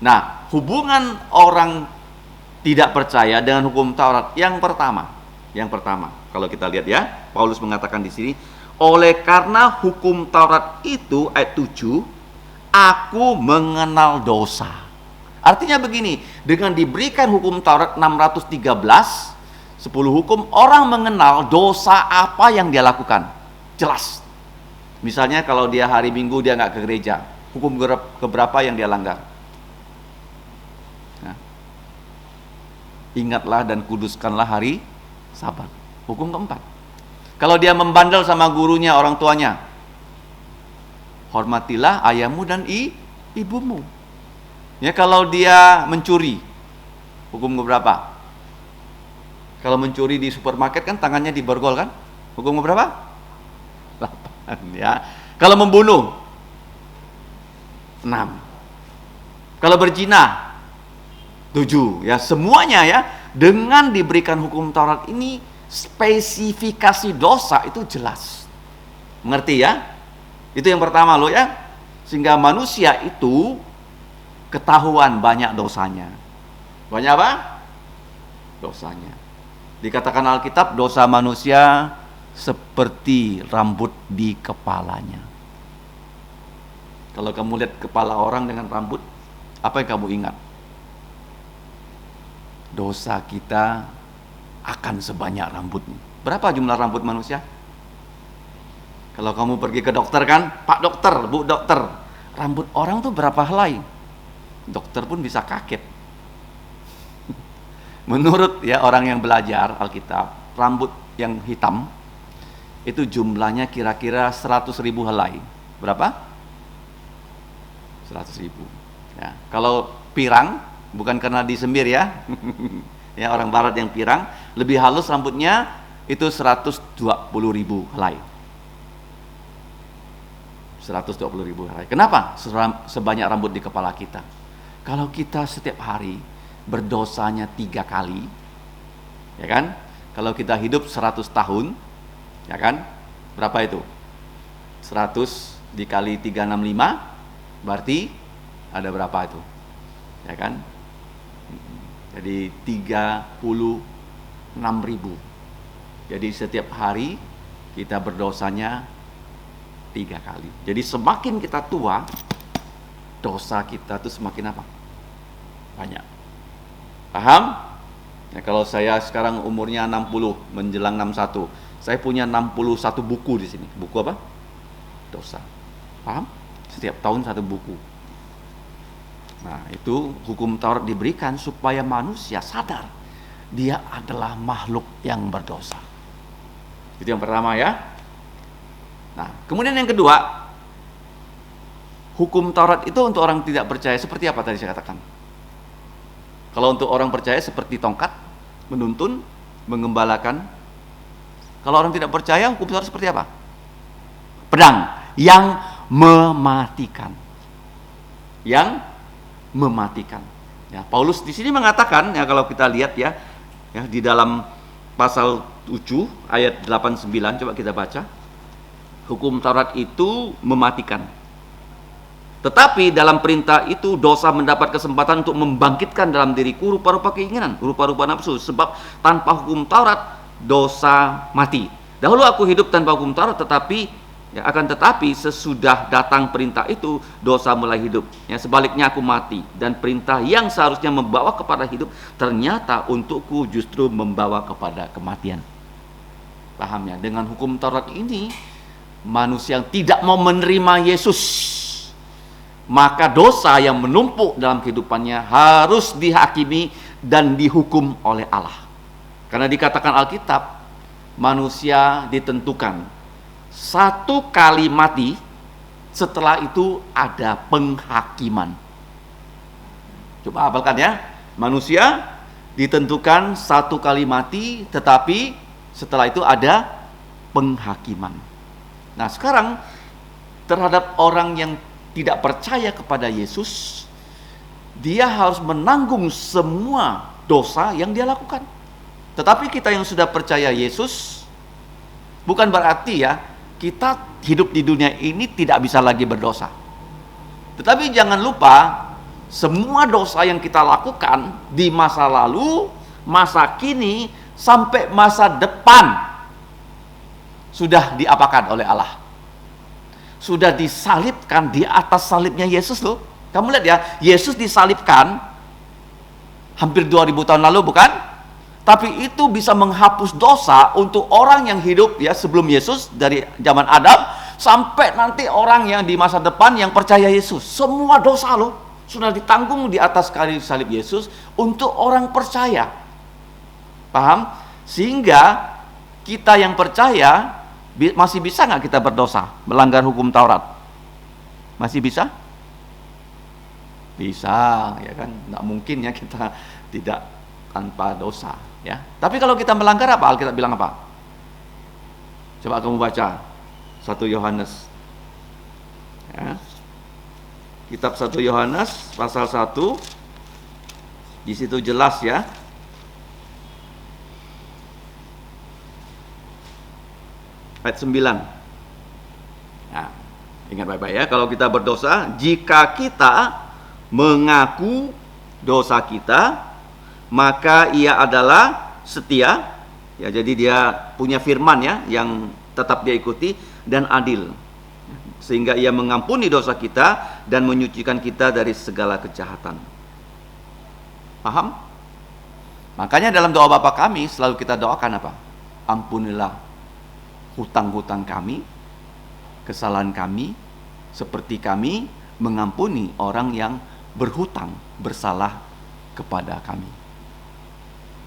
Nah, hubungan orang tidak percaya dengan hukum Taurat yang pertama, kalau kita lihat ya, Paulus mengatakan di sini, oleh karena hukum Taurat itu ayat 7, aku mengenal dosa. Artinya begini, dengan diberikan hukum Taurat 613, 10 hukum, orang mengenal dosa apa yang dia lakukan. Jelas. Misalnya kalau dia hari Minggu dia nggak ke gereja, hukum keberapa yang dia langgar? Nah, ingatlah dan kuduskanlah hari Sabat. Hukum keempat. Kalau dia membandel sama gurunya, orang tuanya, hormatilah ayahmu dan ibumu. Ya, kalau dia mencuri, hukum keberapa? Kalau mencuri di supermarket kan tangannya diborgol kan? Hukum keberapa? 8 ya. Kalau membunuh 6. Kalau berzina 7 ya, semuanya ya. Dengan diberikan hukum Taurat ini, spesifikasi dosa itu jelas. Mengerti ya? Itu yang pertama loh ya. Sehingga manusia itu ketahuan banyak dosanya. Banyak apa? Dosanya. Dikatakan Alkitab, dosa manusia seperti rambut di kepalanya. Kalau kamu lihat kepala orang dengan rambut, apa yang kamu ingat? Dosa kita akan sebanyak rambut. Berapa jumlah rambut manusia? Kalau kamu pergi ke dokter kan, Pak dokter, Bu dokter, rambut orang tuh berapa helai? Dokter pun bisa kaget. Menurut ya orang yang belajar Alkitab, rambut yang hitam itu jumlahnya kira-kira 100.000 helai. Berapa? 100.000. Ya, kalau pirang, bukan karena disemir ya, ya orang barat yang pirang, lebih halus rambutnya itu 120.000 helai. 120.000 helai. Kenapa sebanyak rambut di kepala kita? Kalau kita setiap hari berdosanya 3 kali, ya kan? Kalau kita hidup 100 tahun, ya kan? Berapa itu? 100 dikali 365, berarti ada berapa itu? Ya kan? Jadi 36.000. Jadi setiap hari kita berdosanya 3 kali. Jadi semakin kita tua, dosa kita tuh semakin apa? Banyak. Paham? Ya, kalau saya sekarang umurnya 60, menjelang 61, saya punya 61 buku di sini. Buku apa? Dosa. Paham? Setiap tahun 1 buku. Nah, itu hukum Taurat diberikan supaya manusia sadar dia adalah makhluk yang berdosa. Itu yang pertama ya. Nah, kemudian yang kedua, hukum Taurat itu untuk orang tidak percaya seperti apa tadi saya katakan? Kalau untuk orang percaya seperti tongkat, menuntun, mengembalakan. Kalau orang tidak percaya, hukum Taurat seperti apa? Pedang yang mematikan. Yang mematikan. Ya, Paulus di sini mengatakan ya, kalau kita lihat ya di dalam pasal 7 ayat 89, coba kita baca. Hukum Taurat itu mematikan. Tetapi dalam perintah itu dosa mendapat kesempatan untuk membangkitkan dalam diriku rupa-rupa keinginan, rupa-rupa nafsu. Sebab tanpa hukum Taurat dosa mati. Dahulu aku hidup tanpa hukum Taurat, akan tetapi sesudah datang perintah itu dosa mulai hidup. Ya, sebaliknya aku mati, dan perintah yang seharusnya membawa kepada hidup ternyata untukku justru membawa kepada kematian. Paham ya? Dengan hukum Taurat ini manusia yang tidak mau menerima Yesus, maka dosa yang menumpuk dalam kehidupannya harus dihakimi dan dihukum oleh Allah. Karena dikatakan Alkitab, manusia ditentukan 1 kali mati, setelah itu ada penghakiman. Coba hafalkan ya, manusia ditentukan 1 kali mati, tetapi setelah itu ada penghakiman. Nah, sekarang terhadap orang yang tidak percaya kepada Yesus, dia harus menanggung semua dosa yang dia lakukan. Tetapi kita yang sudah percaya Yesus, bukan berarti ya kita hidup di dunia ini tidak bisa lagi berdosa. Tetapi jangan lupa, Semua dosa yang kita lakukan di masa lalu, masa kini, sampai masa depan sudah diapakan oleh Allah. Sudah disalibkan di atas salibnya Yesus loh. Kamu lihat ya, Yesus disalibkan hampir 2000 tahun lalu, bukan? Tapi itu bisa menghapus dosa untuk orang yang hidup ya sebelum Yesus, dari zaman Adam sampai nanti orang yang di masa depan yang percaya Yesus. Semua dosa loh sudah ditanggung di atas kayu salib Yesus untuk orang percaya. Paham? Sehingga kita yang percaya masih bisa nggak kita berdosa, melanggar hukum Taurat? Masih bisa? Bisa, ya kan? Nggak mungkin ya kita tidak tanpa dosa, ya. Tapi kalau kita melanggar apa? Alkitab bilang apa? Coba kamu baca 1 Yohanes. Ya. Kitab 1 Yohanes pasal 1. Di situ jelas ya. Ayat 9. Nah, ingat baik-baik ya, kalau kita berdosa, jika kita mengaku dosa kita, maka ia adalah setia, ya, jadi dia punya firman ya, yang tetap dia ikuti, dan adil, sehingga ia mengampuni dosa kita dan menyucikan kita dari segala kejahatan. Paham? Makanya dalam doa Bapa kami selalu kita doakan apa? Ampunilah hutang-hutang kami, kesalahan kami, seperti kami mengampuni orang yang berhutang, bersalah kepada kami.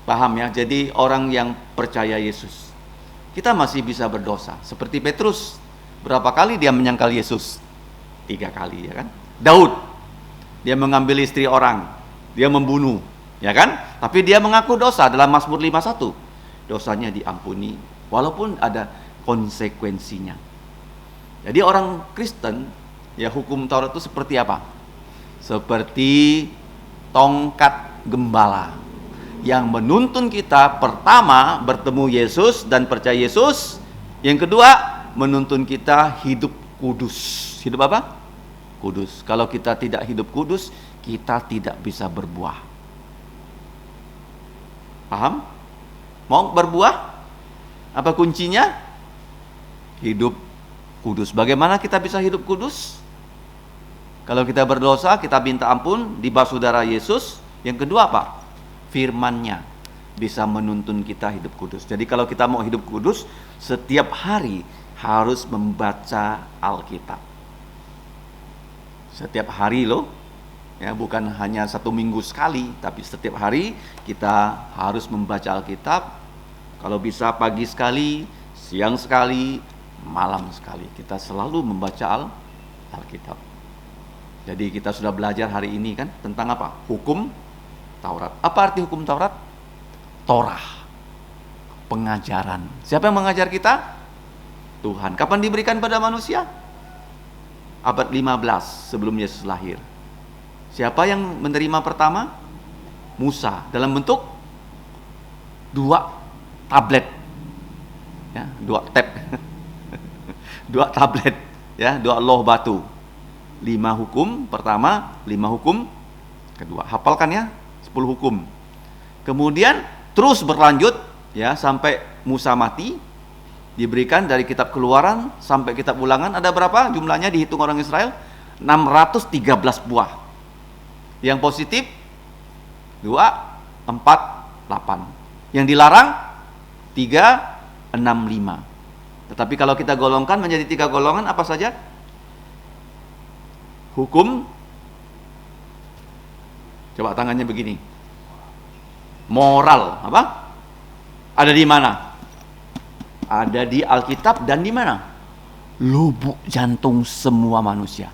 Paham ya? Jadi orang yang percaya Yesus, kita masih bisa berdosa. Seperti Petrus, berapa kali dia menyangkal Yesus? 3 kali, ya kan? Daud, dia mengambil istri orang, dia membunuh, ya kan? Tapi dia mengaku dosa dalam Mazmur 51. Dosanya diampuni, walaupun ada konsekuensinya. Jadi orang Kristen, ya, hukum Taurat itu seperti apa? Seperti tongkat gembala yang menuntun kita, pertama bertemu Yesus dan percaya Yesus, yang kedua menuntun kita hidup kudus. Hidup apa? Kudus. Kalau kita tidak hidup kudus, kita tidak bisa berbuah. Paham? Mau berbuah? Apa kuncinya? Hidup kudus. Bagaimana kita bisa hidup kudus? Kalau kita berdosa, kita minta ampun di basuh darah Yesus. Yang kedua apa? Firman-Nya bisa menuntun kita hidup kudus. Jadi kalau kita mau hidup kudus, setiap hari harus membaca Alkitab. Setiap hari loh, ya, bukan hanya 1 minggu sekali, tapi setiap hari kita harus membaca Alkitab. Kalau bisa pagi sekali, siang sekali, malam sekali. Kita selalu membaca Alkitab. Jadi kita sudah belajar hari ini kan tentang apa? Hukum Taurat. Apa arti hukum Taurat? Torah. Pengajaran. Siapa yang mengajar kita? Tuhan. Kapan diberikan pada manusia? Abad 15 sebelum Yesus lahir. Siapa yang menerima pertama? Musa, dalam bentuk 2 tablet. Ya, 2 tab. 2 tablet, ya, 2 loh batu. 5 hukum pertama, 5 hukum kedua. Hafalkan ya, 10 hukum. Kemudian terus berlanjut ya sampai Musa mati, diberikan dari kitab Keluaran sampai kitab Ulangan. Ada berapa jumlahnya dihitung orang Israel? 613 buah. Yang positif 2, 4, 8. Yang dilarang 3, 6, 5. Tetapi kalau kita golongkan menjadi 3 golongan apa saja? Hukum, coba tangannya begini. Moral, apa? Ada di mana? Ada di Alkitab dan di mana? Lubuk jantung semua manusia.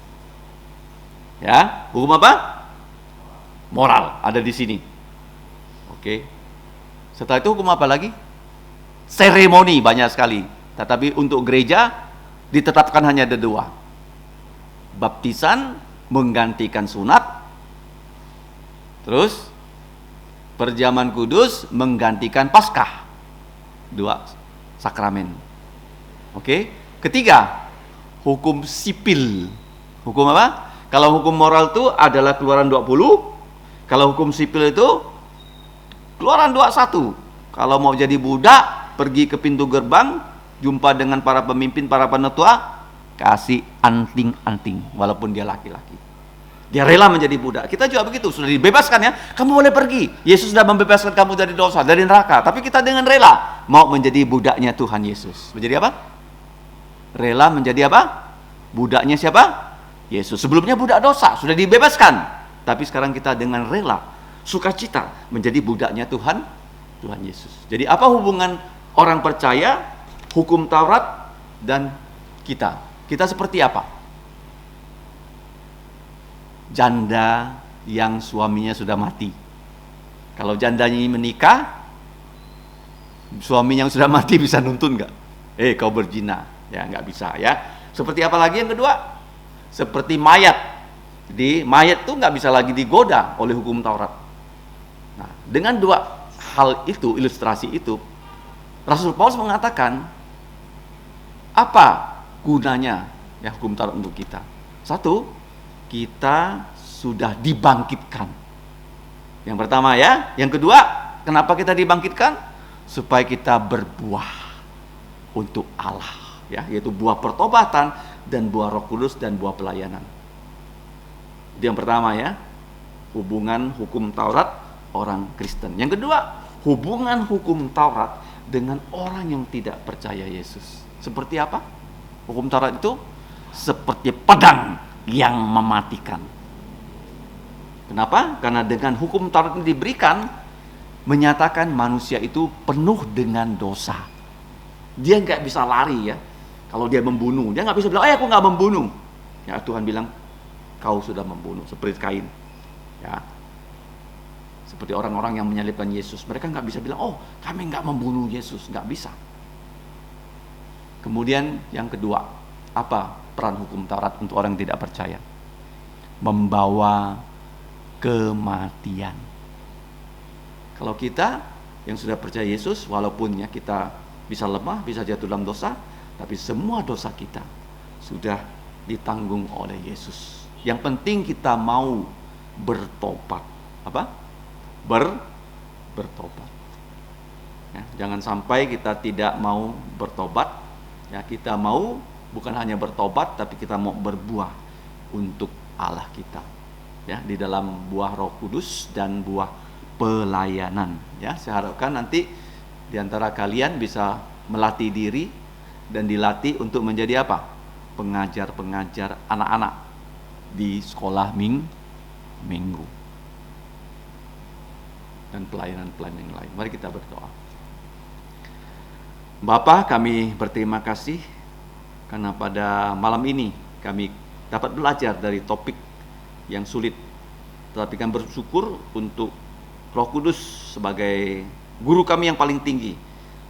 Ya, hukum apa? Moral, ada di sini. Oke. Setelah itu hukum apa lagi? Seremoni banyak sekali. Tetapi untuk gereja ditetapkan hanya ada 2. Baptisan menggantikan sunat. Terus perjamuan kudus menggantikan Paskah. 2 sakramen. Oke. Ketiga, hukum sipil. Hukum apa? Kalau hukum moral itu adalah Keluaran 20, kalau hukum sipil itu Keluaran 21. Kalau mau jadi budak, pergi ke pintu gerbang, jumpa dengan para pemimpin, para penetua, kasih anting-anting walaupun dia laki-laki. Dia rela menjadi budak. Kita juga begitu, sudah dibebaskan ya. Kamu boleh pergi. Yesus sudah membebaskan kamu dari dosa, dari neraka. Tapi kita dengan rela mau menjadi budaknya Tuhan Yesus. Menjadi apa? Rela menjadi apa? Budaknya siapa? Yesus. Sebelumnya budak dosa, sudah dibebaskan. Tapi sekarang kita dengan rela, sukacita menjadi budaknya Tuhan Yesus. Jadi apa hubungan orang percaya, hukum Taurat, dan kita? Kita seperti apa? Janda yang suaminya sudah mati. Kalau jandanya menikah, suaminya yang sudah mati bisa nuntun nggak? Kau berzina. Ya nggak bisa ya. Seperti apa lagi yang kedua? Seperti mayat. Jadi mayat tuh nggak bisa lagi digoda oleh hukum Taurat. Nah, dengan dua hal itu, ilustrasi itu, Rasul Paulus mengatakan apa gunanya ya hukum Taurat untuk kita? Satu, kita sudah dibangkitkan. Yang pertama ya. Yang kedua, kenapa kita dibangkitkan? Supaya kita berbuah untuk Allah ya, yaitu buah pertobatan dan buah Roh Kudus dan buah pelayanan. Itu yang pertama ya. Hubungan hukum Taurat orang Kristen. Yang kedua, hubungan hukum Taurat dengan orang yang tidak percaya Yesus. Seperti apa? Hukum Taurat itu seperti pedang yang mematikan. Kenapa? Karena dengan hukum Taurat ini diberikan, menyatakan manusia itu penuh dengan dosa. Dia nggak bisa lari ya. Kalau dia membunuh, dia nggak bisa bilang, aku nggak membunuh. Ya Tuhan bilang, kau sudah membunuh. Seperti Kain. Ya. Seperti orang-orang yang menyalibkan Yesus, mereka nggak bisa bilang, kami nggak membunuh Yesus, nggak bisa. Kemudian yang kedua, apa peran hukum Taurat untuk orang yang tidak percaya? Membawa kematian. Kalau kita yang sudah percaya Yesus, walaupun ya kita bisa lemah, bisa jatuh dalam dosa, tapi semua dosa kita sudah ditanggung oleh Yesus. Yang penting kita mau bertobat. Apa? Bertobat. Ya, jangan sampai kita tidak mau bertobat. Ya, kita mau bukan hanya bertobat, tapi kita mau berbuah untuk Allah kita. Ya, di dalam buah Roh Kudus dan buah pelayanan. Ya, saya harapkan nanti di antara kalian bisa melatih diri dan dilatih untuk menjadi apa? Pengajar-pengajar anak-anak di sekolah minggu dan pelayanan-pelayanan yang lain. Mari kita berdoa. Bapa, kami berterima kasih karena pada malam ini kami dapat belajar dari topik yang sulit, tetapi kami bersyukur untuk Roh Kudus sebagai guru kami yang paling tinggi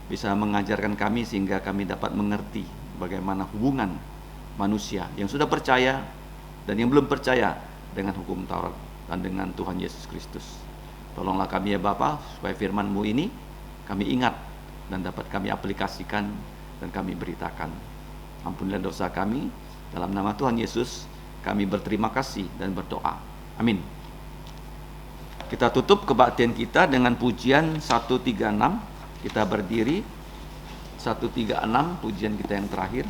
bisa mengajarkan kami sehingga kami dapat mengerti bagaimana hubungan manusia yang sudah percaya dan yang belum percaya dengan hukum Taurat dan dengan Tuhan Yesus Kristus. Tolonglah kami ya Bapa, supaya firman-Mu ini kami ingat dan dapat kami aplikasikan dan kami beritakan. Ampunilah dosa kami, dalam nama Tuhan Yesus kami berterima kasih dan berdoa. Amin. Kita tutup kebaktian kita dengan pujian 136. Kita berdiri. 136 pujian kita yang terakhir.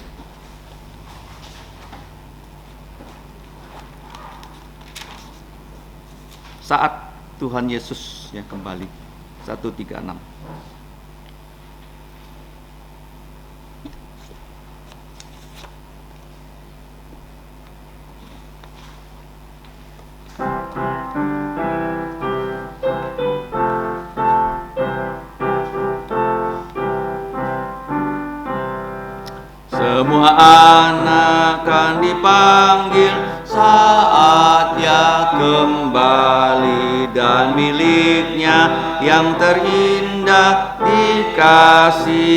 Saat Tuhan Yesus yang kembali. 136. Semua anak akan dipanggil saatnya kembali, dan miliknya yang terindah dikasihinya.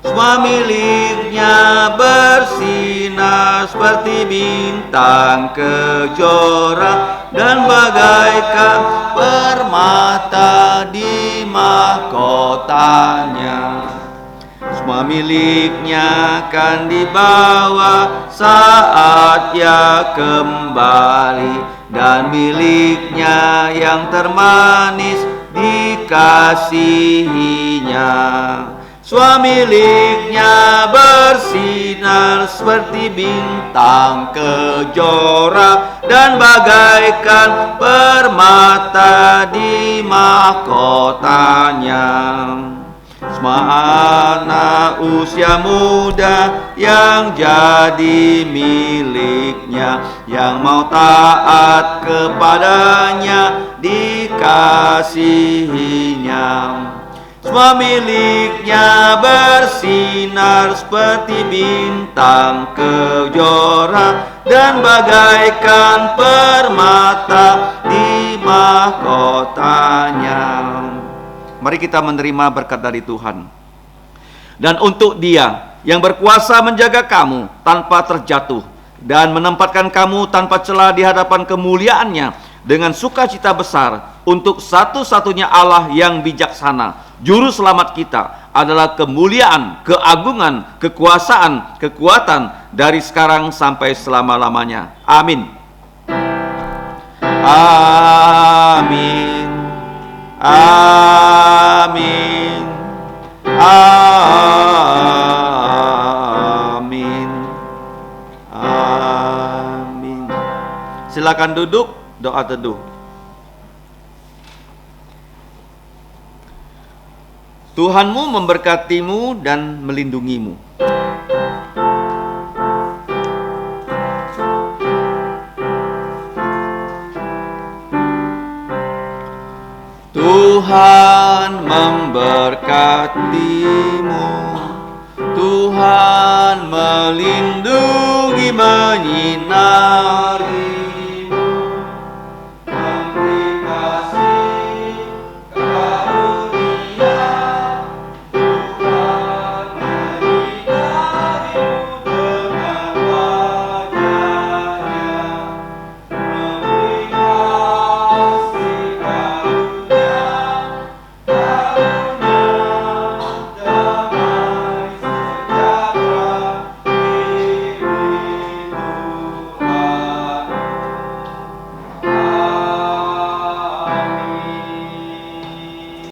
Semua miliknya bersinar seperti bintang kejora dan bagaikan permata di mahkotanya. Semua miliknya akan dibawa saat ia kembali, dan miliknya yang termanis dikasihinya. Suami miliknya bersinar seperti bintang kejora, dan bagaikan permata di mahkotanya. Semua anak usia muda yang jadi miliknya, yang mau taat kepadanya dikasihinya. Semua miliknya bersinar seperti bintang kejora, dan bagaikan permata di mahkotanya. Mari kita menerima berkat dari Tuhan. Dan untuk Dia yang berkuasa menjaga kamu tanpa terjatuh, dan menempatkan kamu tanpa celah di hadapan kemuliaan-Nya dengan sukacita besar, untuk satu-satunya Allah yang bijaksana, Juru Selamat kita, adalah kemuliaan, keagungan, kekuasaan, kekuatan dari sekarang sampai selama-lamanya. Amin. Amin. Amin. Amin. Amin. Silakan duduk, doa teduh. Tuhanmu memberkatimu dan melindungimu. Tuhan memberkatimu. Tuhan melindungi, menyinar